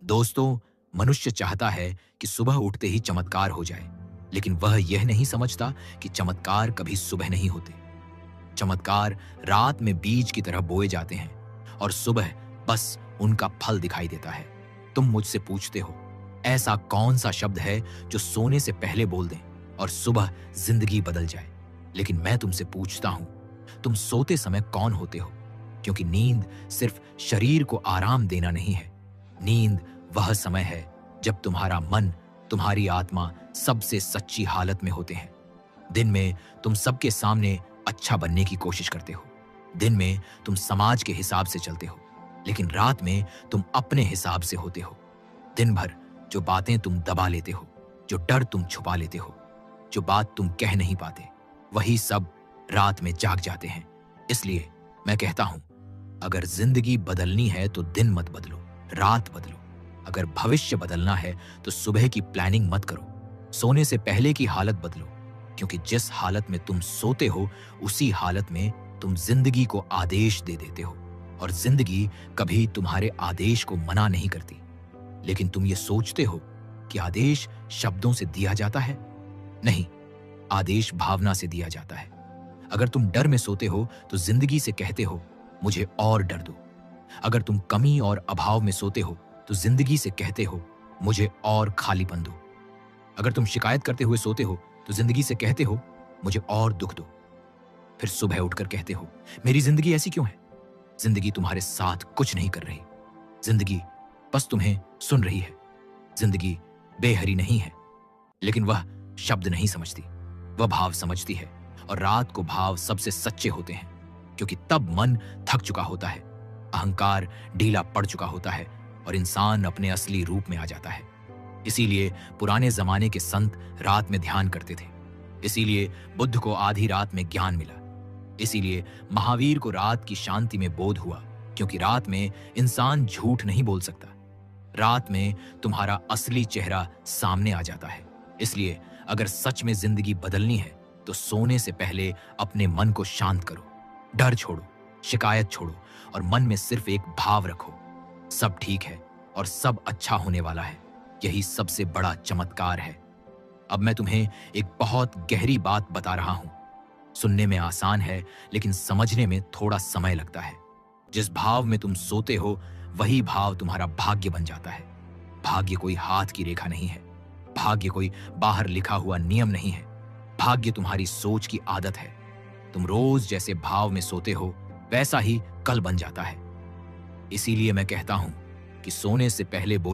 दोस्तों, मनुष्य चाहता है कि सुबह उठते ही चमत्कार हो जाए, लेकिन वह यह नहीं समझता कि चमत्कार कभी सुबह नहीं होते। चमत्कार रात में बीज की तरह बोए जाते हैं और सुबह बस उनका फल दिखाई देता है। तुम मुझसे पूछते हो, ऐसा कौन सा शब्द है जो सोने से पहले बोल दें और सुबह जिंदगी बदल जाए? लेकिन मैं तुमसे पूछता हूं, तुम सोते समय कौन होते हो? क्योंकि नींद सिर्फ शरीर को आराम देना नहीं है। नींद वह समय है जब तुम्हारा मन, तुम्हारी आत्मा सबसे सच्ची हालत में होते हैं। दिन में तुम सबके सामने अच्छा बनने की कोशिश करते हो। दिन में तुम समाज के हिसाब से चलते हो, लेकिन रात में तुम अपने हिसाब से होते हो। दिन भर जो बातें तुम दबा लेते हो, जो डर तुम छुपा लेते हो, जो बात तुम कह नहीं पाते, वही सब रात में जाग जाते हैं। इसलिए मैं कहता हूं, अगर जिंदगी बदलनी है तो दिन मत बदलो, रात बदलो। अगर भविष्य बदलना है तो सुबह की प्लानिंग मत करो, सोने से पहले की हालत बदलो। क्योंकि जिस हालत में तुम सोते हो, उसी हालत में तुम जिंदगी को आदेश दे देते हो, और जिंदगी कभी तुम्हारे आदेश को मना नहीं करती। लेकिन तुम ये सोचते हो कि आदेश शब्दों से दिया जाता है। नहीं, आदेश भावना से दिया जाता है। अगर तुम डर में सोते हो तो जिंदगी से कहते हो, मुझे और डर दो। अगर तुम कमी और अभाव में सोते हो तो जिंदगी से कहते हो, मुझे और खालीपन दो। अगर तुम शिकायत करते हुए सोते हो तो जिंदगी से कहते हो, मुझे और दुख दो। फिर सुबह उठकर कहते हो, मेरी जिंदगी ऐसी क्यों है? जिंदगी तुम्हारे साथ कुछ नहीं कर रही। जिंदगी बस तुम्हें सुन रही है। जिंदगी बेहरी नहीं है, लेकिन वह शब्द नहीं समझती, वह भाव समझती है। और रात को भाव सबसे सच्चे होते हैं, क्योंकि तब मन थक चुका होता है, अहंकार ढीला पड़ चुका होता है और इंसान अपने असली रूप में आ जाता है। इसीलिए पुराने जमाने के संत रात में ध्यान करते थे। इसीलिए बुद्ध को आधी रात में ज्ञान मिला। इसीलिए महावीर को रात की शांति में बोध हुआ, क्योंकि रात में इंसान झूठ नहीं बोल सकता। रात में तुम्हारा असली चेहरा सामने आ जाता है। इसलिए अगर सच में जिंदगी बदलनी है तो सोने से पहले अपने मन को शांत करो। डर छोड़ो, शिकायत छोड़ो और मन में सिर्फ एक भाव रखो, सब ठीक है और सब अच्छा होने वाला है। यही सबसे बड़ा चमत्कार है। अब मैं तुम्हें एक बहुत गहरी बात बता रहा हूं। सुनने में आसान है, लेकिन समझने में थोड़ा समय लगता है। जिस भाव में तुम सोते हो, वही भाव तुम्हारा भाग्य बन जाता है। भाग्य कोई हाथ की रेखा नहीं है। भाग्य कोई बाहर लिखा हुआ नियम नहीं है। भाग्य तुम्हारी सोच की आदत है। तुम रोज जैसे भाव में सोते हो, वैसा ही कल बन जाता है। इसीलिए मैं कहता हूं कि सोने से पहले